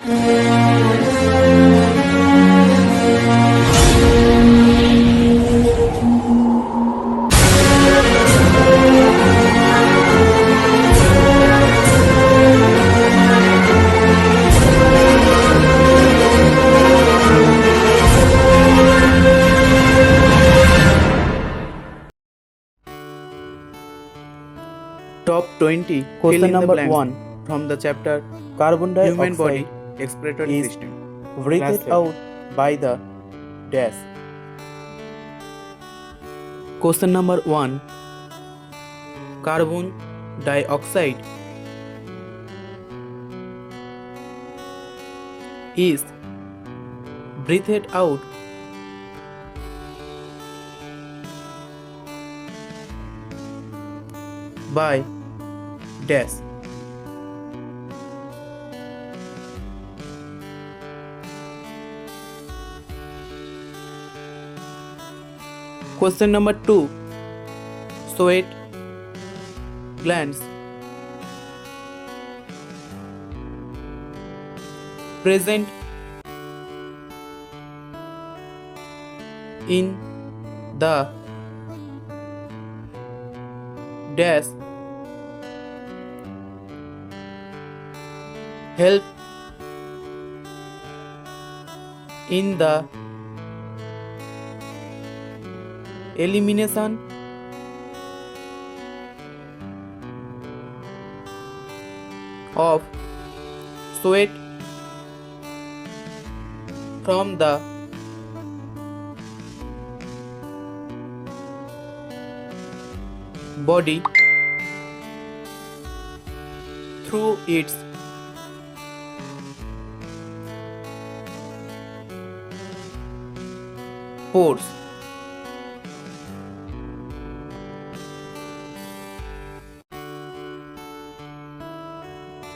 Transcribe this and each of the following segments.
Top 20 Question fill in the number blanks 1. from the chapter Carbon Human Body dioxide Excretory is System. breathed Class 7. out by the dash. Question number 1. Carbon dioxide is breathed out by dash. Question number 2. Sweat glands present in the dash help in the elimination of sweat from the body through its pores.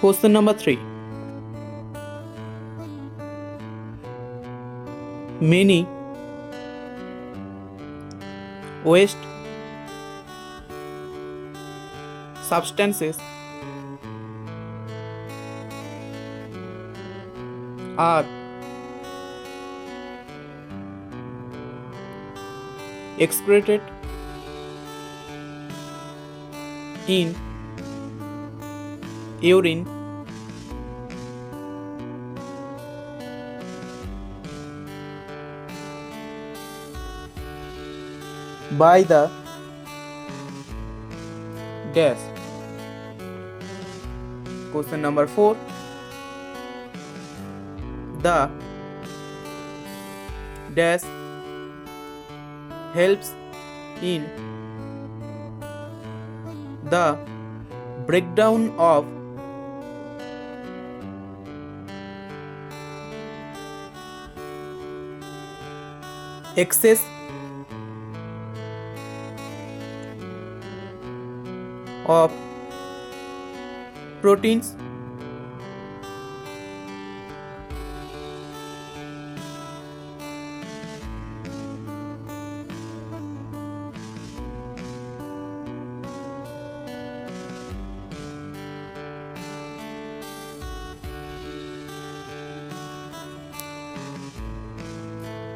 Question number 3. Many waste substances are excreted in urine by the dash. Question number 4. The dash helps in the breakdown of excess of proteins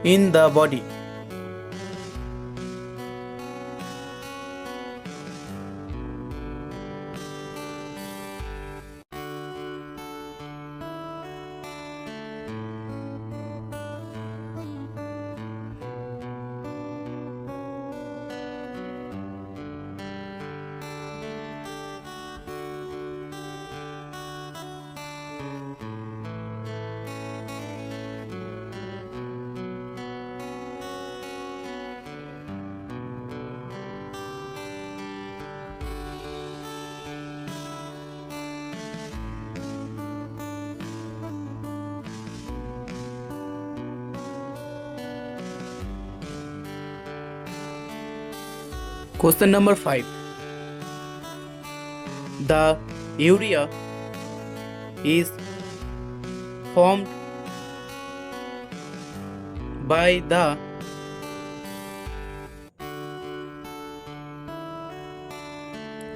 in the body. Question number 5. The urea is formed by the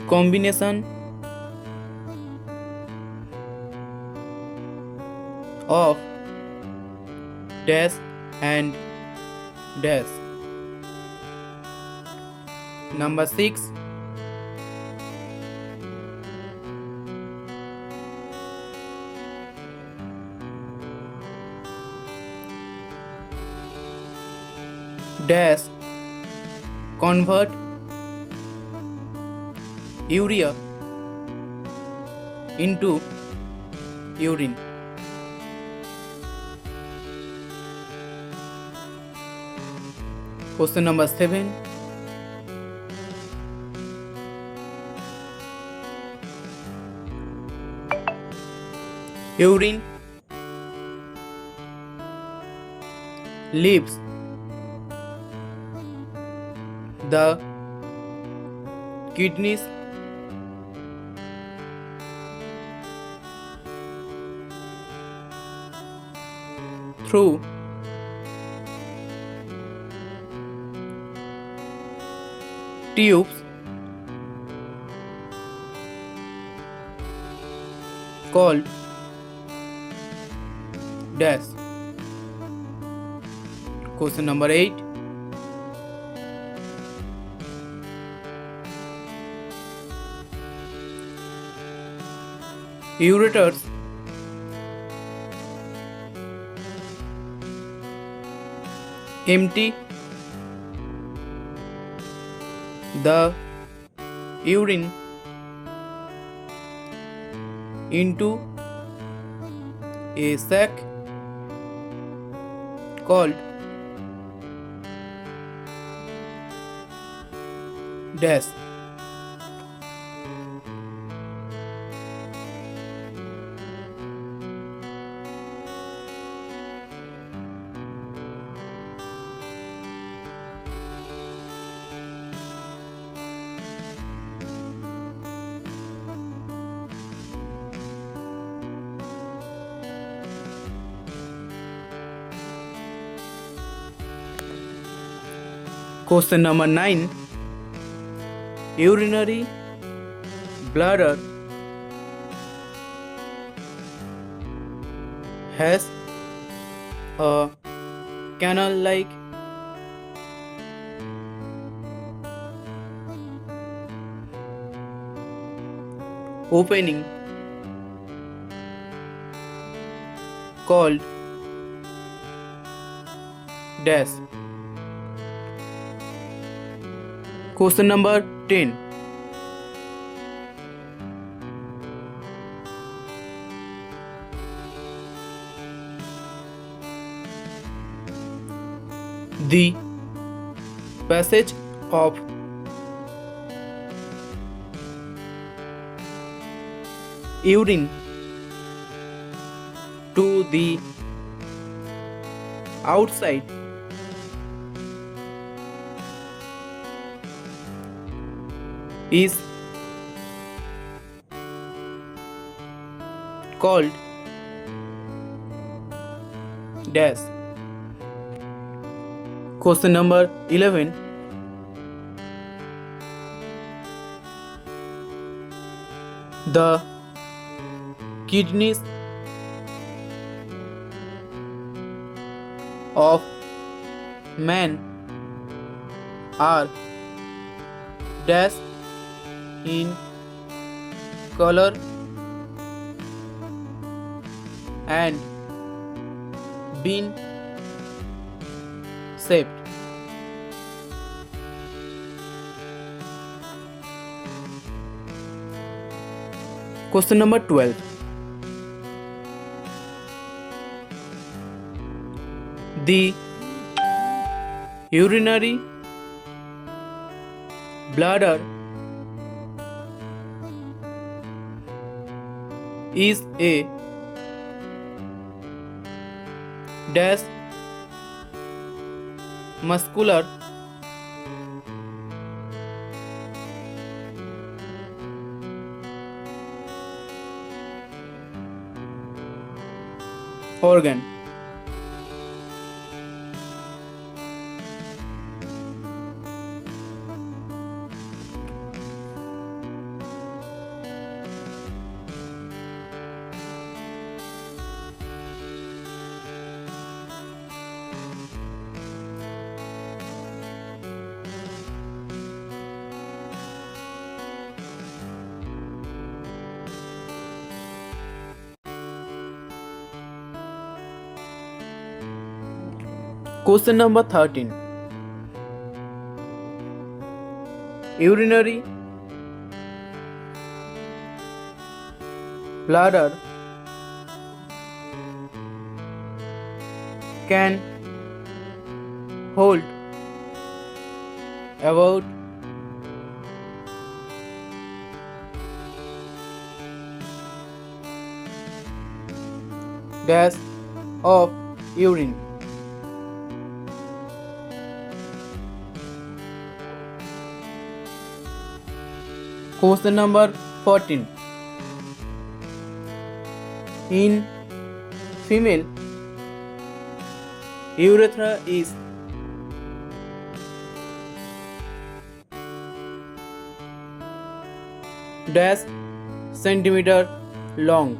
combination of dash and dash. Number 6. Dash convert urea into urine. Question number 7. Urine leaves the kidneys through tubes called dash. Question number 8. Ureters empty the urine into a sac called dash. Question number 9. Urinary bladder has a canal-like opening called dash. Question number 10. The passage of urine to the outside is called dash. Question number 11. The kidneys of man are dash in color and bean shaped. Question number 12. The urinary bladder is a dash muscular organ. Question number 13. Urinary bladder can hold about dash of urine. Question number 14. In female, urethra is dash centimeter long.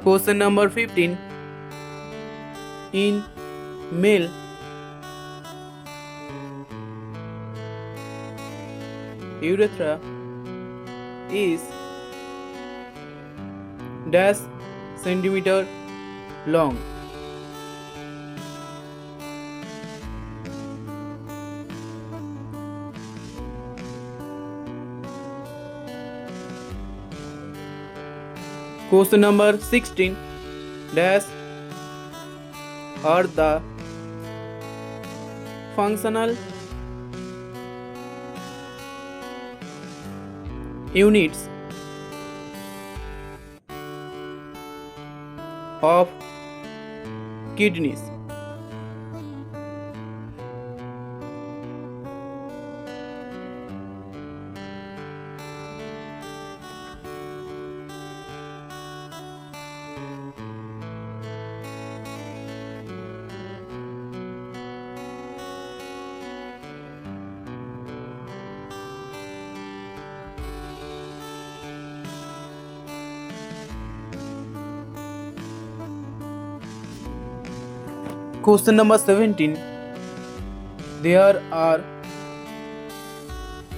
Question number 15. In male, urethra is dash centimeter long. Question number 16. Dash are the functional units of kidneys. Question number 17. There are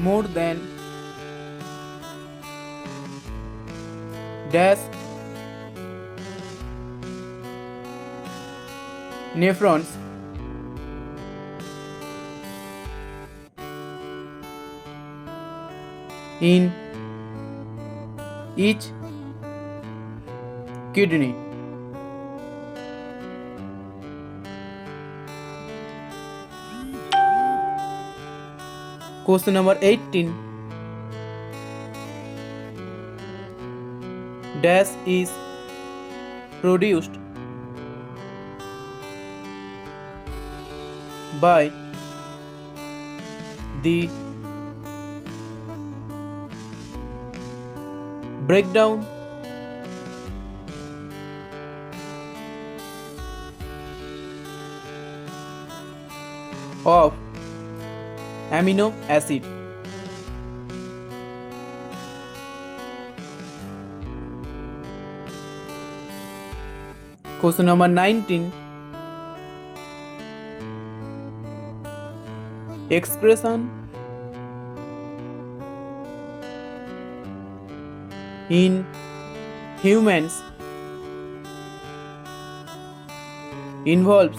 more than dash nephrons in each kidney. Question number 18. Dash is produced by the breakdown of amino acid. Question number 19. Excretion in humans involves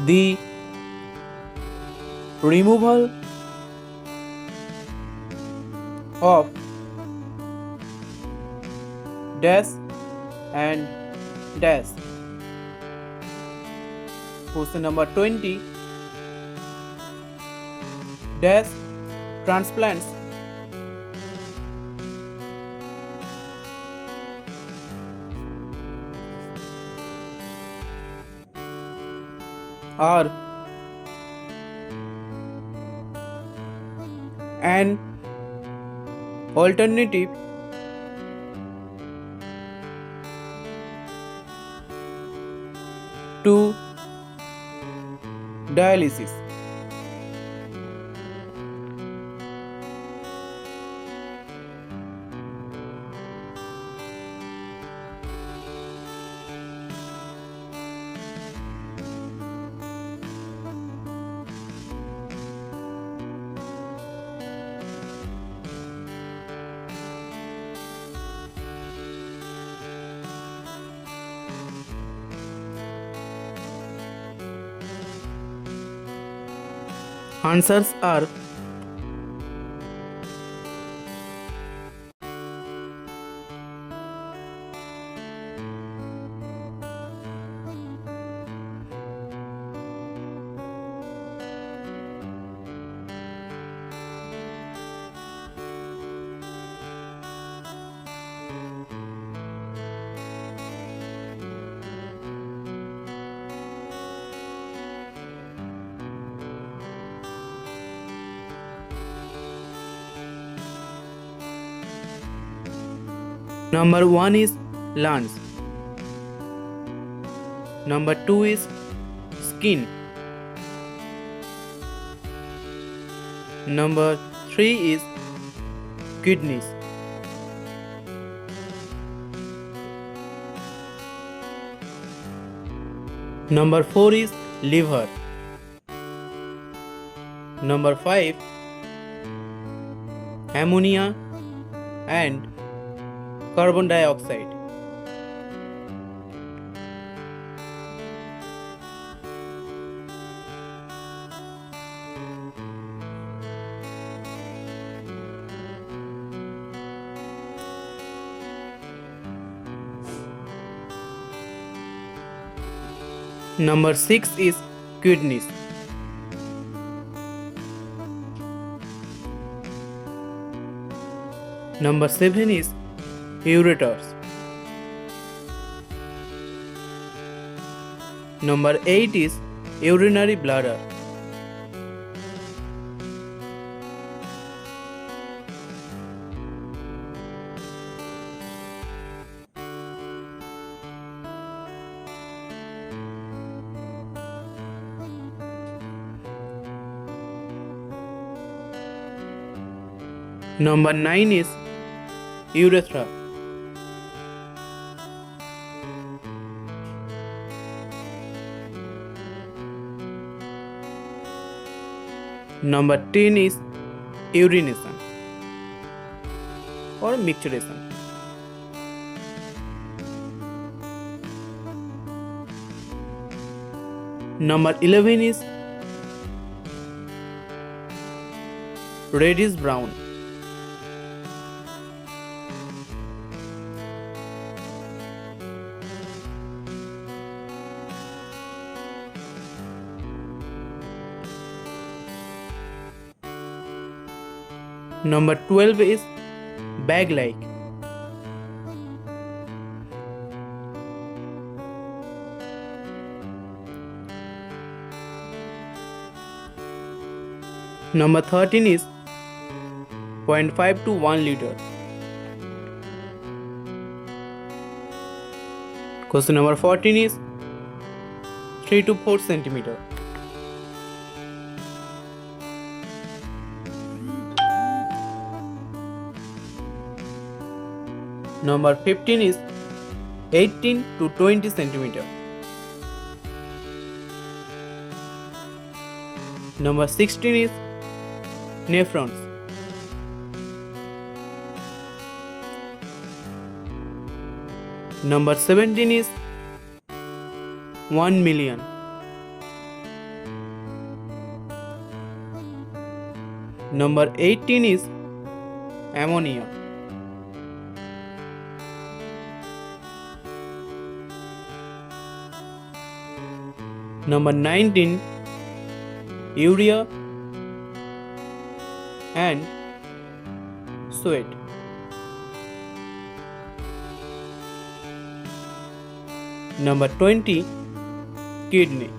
the removal of dash and dash. Question number 20. Dash transplants are an alternative to dialysis. Answers are number 1 is lungs, number 2 is skin, number 3 is kidneys, number 4 is liver, number 5 ammonia and carbon dioxide. Number 6 is kidneys. Number 7 is ureters. Number 8 is urinary bladder. Number 9 is urethra. Number 10 is urination or micturition. Number 11 is reddish brown. Number 12 is bag-like. Number 13 is 0.5 to 1 liter. Question number 14 is 3 to 4 centimeter. Number 15 is 18 to 20 centimeter. Number 16 is nephrons. Number 17 is 1 million. Number 18 is ammonia. Number 19 urea and sweat. Number 20 kidney.